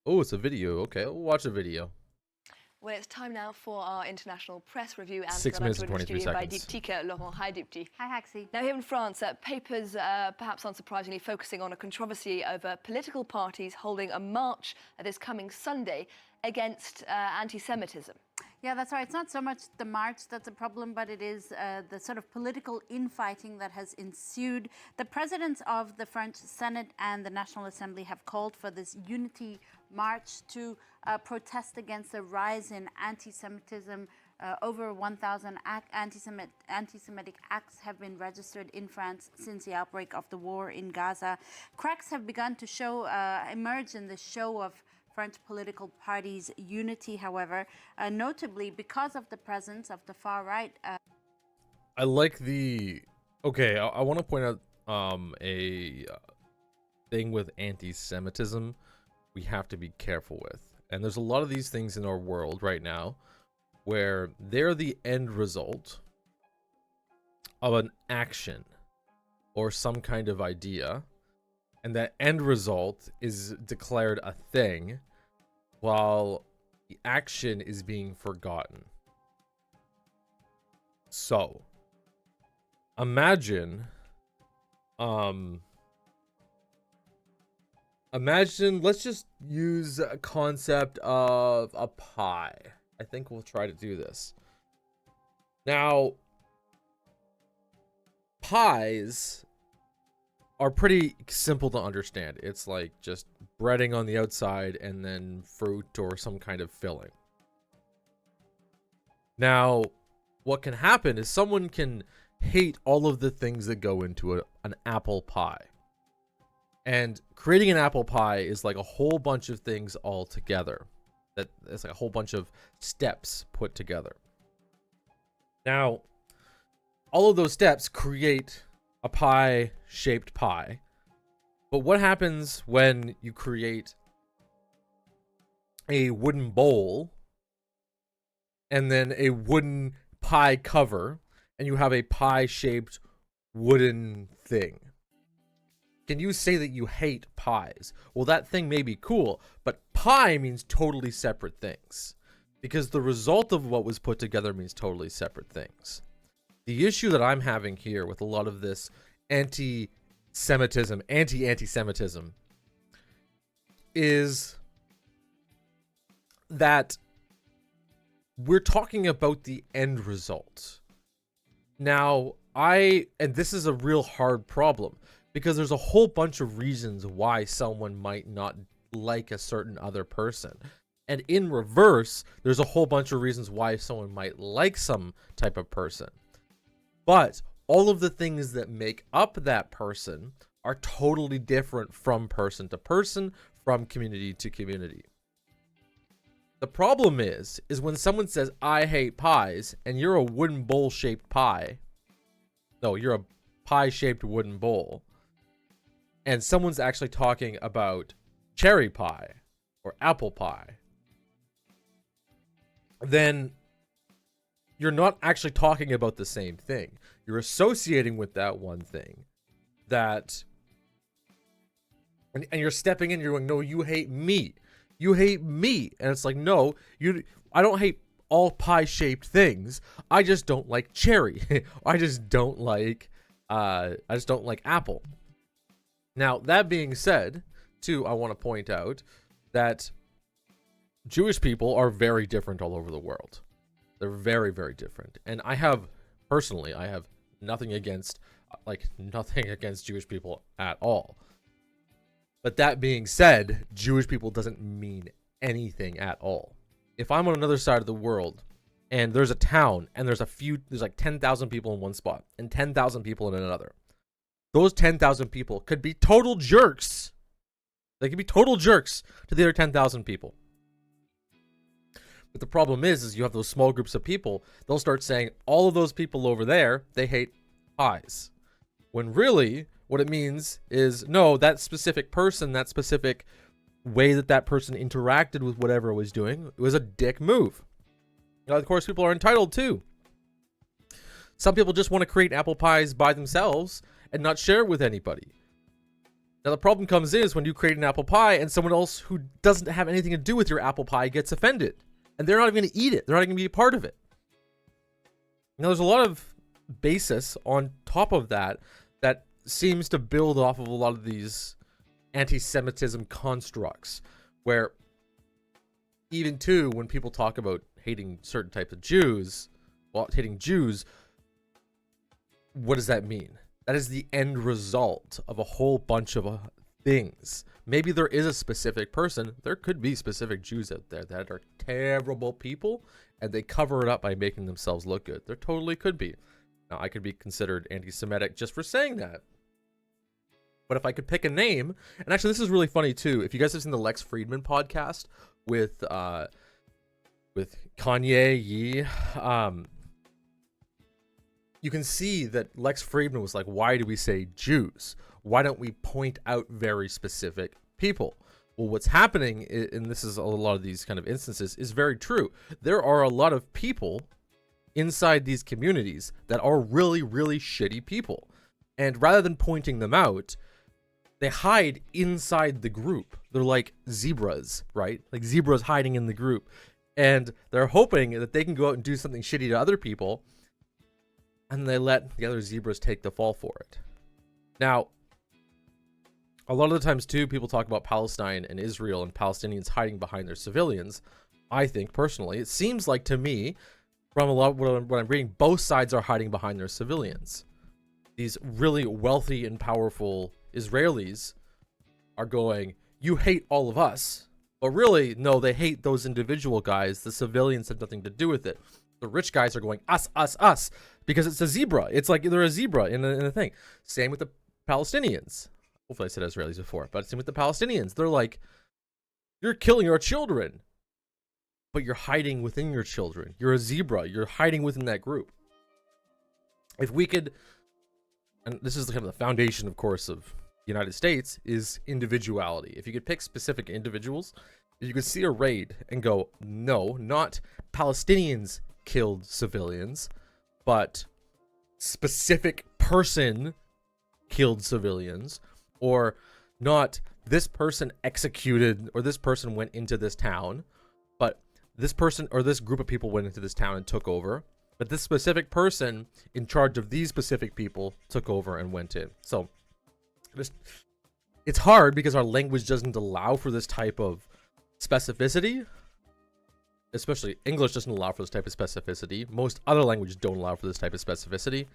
Oh, it's a video. Okay, we'll watch a video. Well, it's time now for our international press review, and 6 got minutes into and the 23 studio by seconds. Diptyque Laurent. Hi, Dipty. Hi, Haxi. Now, here in France, papers, perhaps unsurprisingly, focusing on a controversy over political parties holding a march this coming Sunday against anti-Semitism. Yeah, that's right. It's not so much the march that's a problem, but it is the sort of political infighting that has ensued. The presidents of the French Senate and the National Assembly have called for this unity march to protest against the rise in anti-Semitism. Over 1,000 anti-Semitic acts have been registered in France since the outbreak of the war in Gaza. Cracks have begun to emerge in the show of French political parties' unity, however, notably because of the presence of the far right. I like the... Okay, I want to point out a thing with anti-Semitism we have to be careful with. And there's a lot of these things in our world right now where they're the end result of an action or some kind of idea, and that end result is declared a thing while the action is being forgotten. So imagine let's just use a concept of a pie. I think we'll try to do this. Now, pies are pretty simple to understand. It's like just breading on the outside and then fruit or some kind of filling. Now, what can happen is someone can hate all of the things that go into an apple pie. And creating an apple pie is like a whole bunch of things all together. It's like a whole bunch of steps put together. Now, all of those steps create a pie-shaped pie. But what happens when you create a wooden bowl and then a wooden pie cover and you have a pie-shaped wooden thing? Can you say that you hate pies? Well, that thing may be cool, but pie means totally separate things. Because the result of what was put together means totally separate things. The issue that I'm having here with a lot of this anti-Semitism is that we're talking about the end result. Now, and this is a real hard problem, because there's a whole bunch of reasons why someone might not like a certain other person. And in reverse, there's a whole bunch of reasons why someone might like some type of person. But all of the things that make up that person are totally different from person to person, from community to community. The problem is when someone says, I hate pies, and you're a wooden bowl-shaped pie. No, you're a pie-shaped wooden bowl. And someone's actually talking about cherry pie or apple pie, then you're not actually talking about the same thing. You're associating with that one thing and you're stepping in, you're going, no, you hate me. You hate me. And it's like, no, I don't hate all pie-shaped things. I just don't like cherry. I just don't like apple. Now, that being said, too, I want to point out that Jewish people are very different all over the world. They're very, very different. And I have nothing against Jewish people at all. But that being said, Jewish people doesn't mean anything at all. If I'm on another side of the world and there's a town and there's like 10,000 people in one spot and 10,000 people in another, those 10,000 people could be total jerks. They could be total jerks to the other 10,000 people. But the problem is you have those small groups of people, they'll start saying all of those people over there, they hate pies. When really, what it means is, no, that specific person, that specific way that person interacted with whatever it was doing, it was a dick move. Now, of course, people are entitled to. Some people just want to create apple pies by themselves and not share it with anybody. Now the problem comes in is when you create an apple pie and someone else who doesn't have anything to do with your apple pie gets offended, and they're not even going to eat it. They're not going to be a part of it. Now there's a lot of basis on top of that that seems to build off of a lot of these anti-Semitism constructs, where even too, when people talk about hating certain types of Jews, well, hating Jews, what does that mean? That is the end result of a whole bunch of things. Maybe there is a specific person. There could be specific Jews out there that are terrible people, and they cover it up by making themselves look good. There totally could be. Now, I could be considered anti-Semitic just for saying that. But if I could pick a name, and actually this is really funny too. If you guys have seen the Lex Friedman podcast with Kanye Yee, you can see that Lex Friedman was like, why do we say Jews? Why don't we point out very specific people? Well, what's happening, and this is a lot of these kind of instances, is very true. There are a lot of people inside these communities that are really, really shitty people. And rather than pointing them out, they hide inside the group. They're like zebras, right? Like zebras hiding in the group. And they're hoping that they can go out and do something shitty to other people, and they let the other zebras take the fall for it. Now, a lot of the times too, people talk about Palestine and Israel and Palestinians hiding behind their civilians. I think personally, it seems like to me, from a lot of what I'm reading, both sides are hiding behind their civilians. These really wealthy and powerful Israelis are going, you hate all of us. But really, no, they hate those individual guys. The civilians have nothing to do with it. The rich guys are going, us, us, us, because it's a zebra. It's like they're a zebra in a thing. Same with the Palestinians. Hopefully I said Israelis before, but same with the Palestinians. They're like, you're killing our children, but you're hiding within your children. You're a zebra. You're hiding within that group. If we could, and this is kind of the foundation, of course, of the United States, is individuality. If you could pick specific individuals, if you could see a raid and go, no, not Palestinians killed civilians, but specific person killed civilians, or not this person executed, or this person went into this town, but this person or this group of people went into this town and took over, but this specific person in charge of these specific people took over and went in. So it's hard because our language doesn't allow for this type of specificity. Especially English doesn't allow for this type of specificity. Most other languages don't allow for this type of specificity,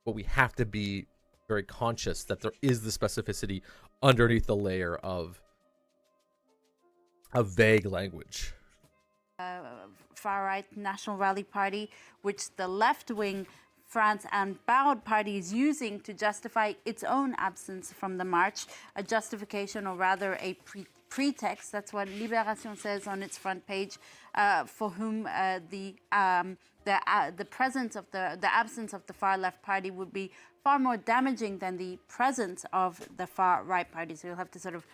but we have to be very conscious that there is the specificity underneath the layer of a vague language. Far-right National Rally Party, which the left-wing France and Baude party is using to justify its own absence from the march, a justification, or rather a pretext. That's what Libération says on its front page, for whom the presence of the absence of the far left party would be far more damaging than the presence of the far right party. So you'll have to sort of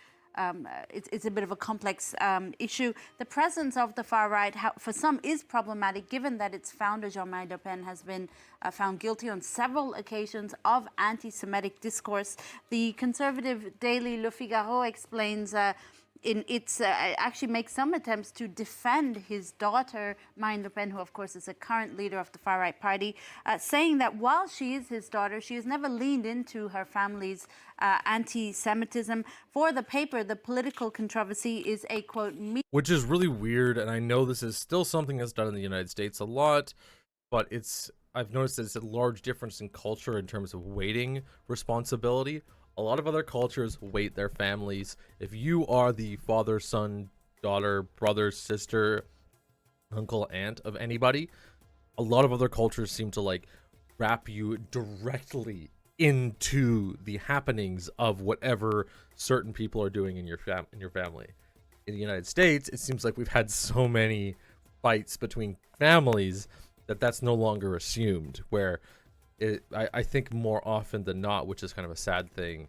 it's a bit of a complex issue. The presence of the far right, for some, is problematic, given that its founder, Jean-Marie Le Pen, has been found guilty on several occasions of anti-Semitic discourse. The conservative daily Le Figaro explains actually makes some attempts to defend his daughter, Marine Le Pen, who of course is the current leader of the far-right party, saying that while she is his daughter, she has never leaned into her family's anti-Semitism. For the paper, the political controversy is a, quote, which is really weird, and I know this is still something that's done in the United States a lot, but I've noticed there's a large difference in culture in terms of weighting responsibility. A lot of other cultures weight their families. If you are the father, son, daughter, brother, sister, uncle, aunt of anybody, a lot of other cultures seem to like wrap you directly into the happenings of whatever certain people are doing in your family. In the United States, it seems like we've had so many fights between families that that's no longer assumed, where I think more often than not, which is kind of a sad thing,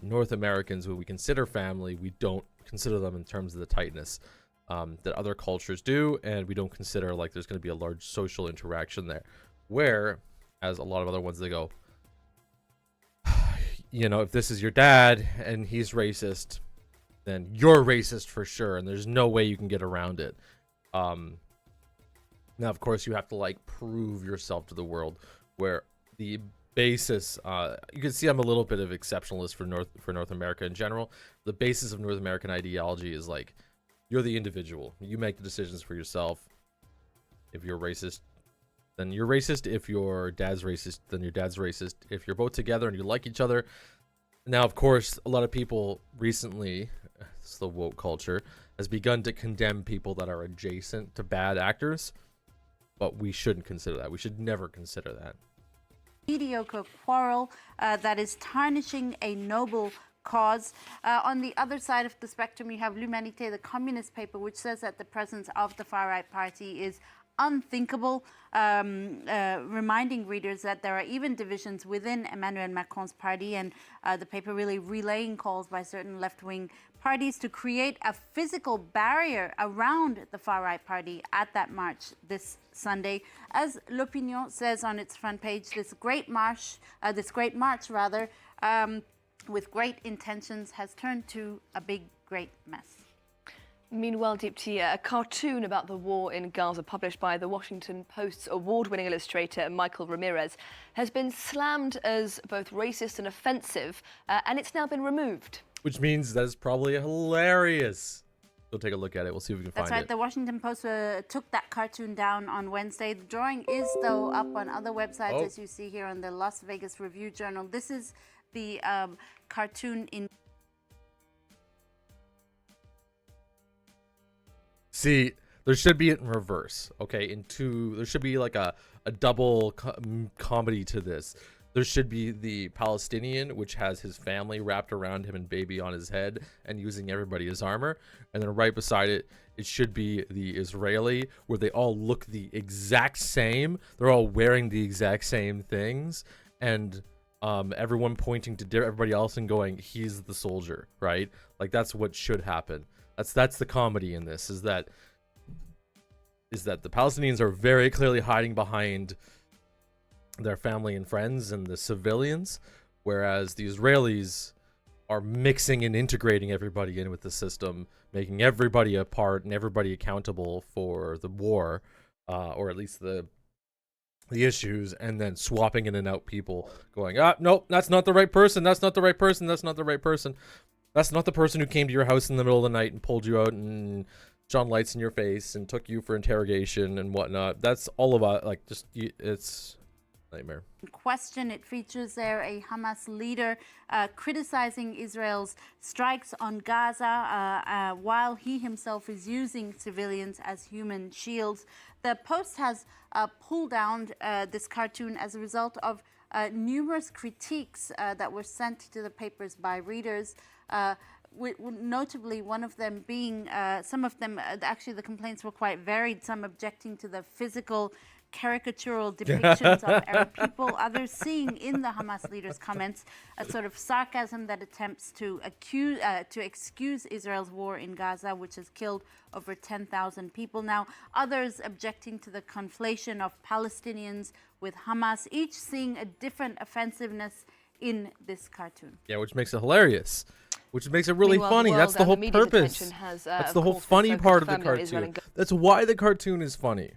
North Americans, who we consider family, we don't consider them in terms of the tightness that other cultures do, and we don't consider like there's going to be a large social interaction there, where as a lot of other ones, they go, you know, if this is your dad and he's racist, then you're racist for sure, and there's no way you can get around it. Now, of course, you have to like prove yourself to the world, where the basis, you can see I'm a little bit of exceptionalist for North America in general. The basis of North American ideology is like, you're the individual. You make the decisions for yourself. If you're racist, then you're racist. If your dad's racist, then your dad's racist. If you're both together and you like each other. Now, of course, a lot of people recently, it's the woke culture, has begun to condemn people that are adjacent to bad actors. But we shouldn't consider that. We should never consider that. Mediocre quarrel that is tarnishing a noble cause. On the other side of the spectrum, you have L'Humanité, the communist paper, which says that the presence of the far-right party is unthinkable, reminding readers that there are even divisions within Emmanuel Macron's party, and the paper really relaying calls by certain left-wing parties to create a physical barrier around the far-right party at that march this Sunday. As L'Opinion says on its front page, this great march with great intentions has turned to a big, great mess. Meanwhile, Deepti, a cartoon about the war in Gaza published by the Washington Post's award-winning illustrator Michael Ramirez has been slammed as both racist and offensive, and it's now been removed. Which means that it's probably hilarious. We'll take a look at it. We'll see if we can find it. That's right. The Washington Post took that cartoon down on Wednesday. The drawing is, though, up on other websites, as you see here on the Las Vegas Review Journal. This is the cartoon in... See, there should be it in reverse, okay? There should be like a double comedy to this. There should be the Palestinian, which has his family wrapped around him and baby on his head and using everybody as armor. And then right beside it, it should be the Israeli, where they all look the exact same. They're all wearing the exact same things. And everyone pointing to everybody else and going, he's the soldier, right? Like, that's what should happen. That's the comedy in this, is that the Palestinians are very clearly hiding behind their family and friends and the civilians, whereas the Israelis are mixing and integrating everybody in with the system, making everybody a part and everybody accountable for the war, or at least the issues, and then swapping in and out people, going, nope, that's not the right person, that's not the right person, that's not the right person. That's not the person who came to your house in the middle of the night and pulled you out and shone lights in your face and took you for interrogation and whatnot. That's all about, like, just, it's nightmare. Question, it features there a Hamas leader criticizing Israel's strikes on Gaza while he himself is using civilians as human shields. The Post has pulled down this cartoon as a result of numerous critiques that were sent to the papers by readers. Notably, one of them being, some of them, actually the complaints were quite varied, some objecting to the physical caricatural depictions of Arab people, others seeing in the Hamas leader's comments a sort of sarcasm that attempts to excuse Israel's war in Gaza, which has killed over 10,000 people now, others objecting to the conflation of Palestinians with Hamas, each seeing a different offensiveness in this cartoon. Yeah, which makes it hilarious. Which makes it really funny. That's the whole purpose. That's the whole funny part of the cartoon. That's why the cartoon is funny.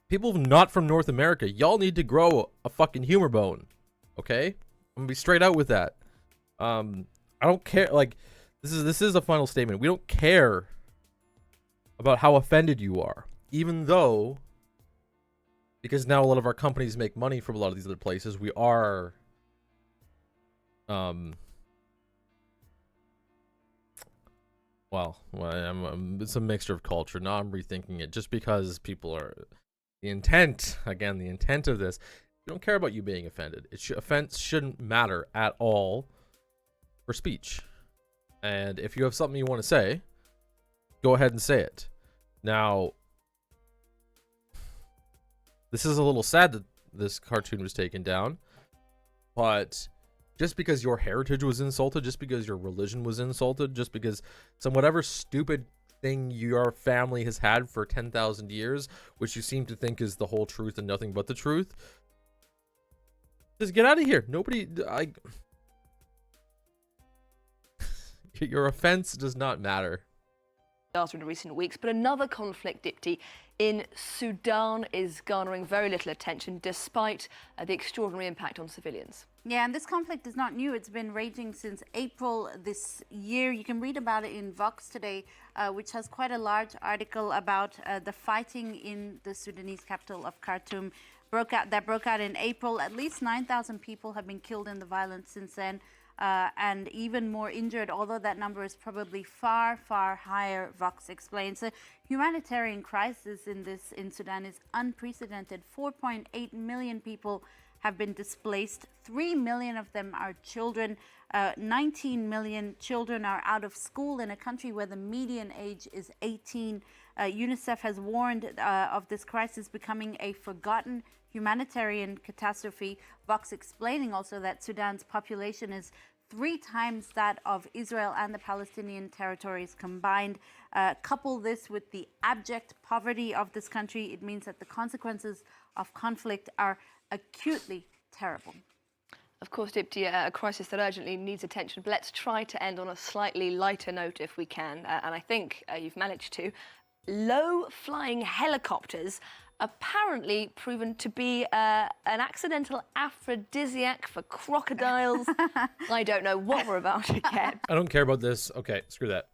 People not from North America, y'all need to grow a fucking humor bone. Okay? I'm gonna be straight out with that. I don't care. Like, this is a final statement. We don't care about how offended you are. Even though, because now a lot of our companies make money from a lot of these other places, we are it's a mixture of culture. Now I'm rethinking it, just because people are, the intent of this, we don't care about you being offended. Offense shouldn't matter at all for speech. And if you have something you want to say, go ahead and say it. Now, this is a little sad that this cartoon was taken down, but just because your heritage was insulted, just because your religion was insulted, just because some whatever stupid thing your family has had for 10,000 years, which you seem to think is the whole truth and nothing but the truth. Just get out of here. Nobody, your offense does not matter. In recent weeks, but another conflict, Dipti, in Sudan is garnering very little attention despite the extraordinary impact on civilians. Yeah, and this conflict is not new. It's been raging since April this year. You can read about it in Vox today, which has quite a large article about the fighting in the Sudanese capital of Khartoum. That broke out in April. At least 9,000 people have been killed in the violence since then. And even more injured, although that number is probably far, far higher, Vox explains. The humanitarian crisis in Sudan is unprecedented. 4.8 million people have been displaced. 3 million of them are children. 19 million children are out of school in a country where the median age is 18. UNICEF has warned of this crisis becoming a forgotten humanitarian catastrophe. Vox explaining also that Sudan's population is 3 times that of Israel and the Palestinian territories combined. Couple this with the abject poverty of this country, it means that the consequences of conflict are acutely terrible. Of course, Dipti, a crisis that urgently needs attention, but let's try to end on a slightly lighter note if we can, and I think you've managed to. Low-flying helicopters apparently proven to be an accidental aphrodisiac for crocodiles. I don't know what we're about to get. I don't care about this. Okay, screw that.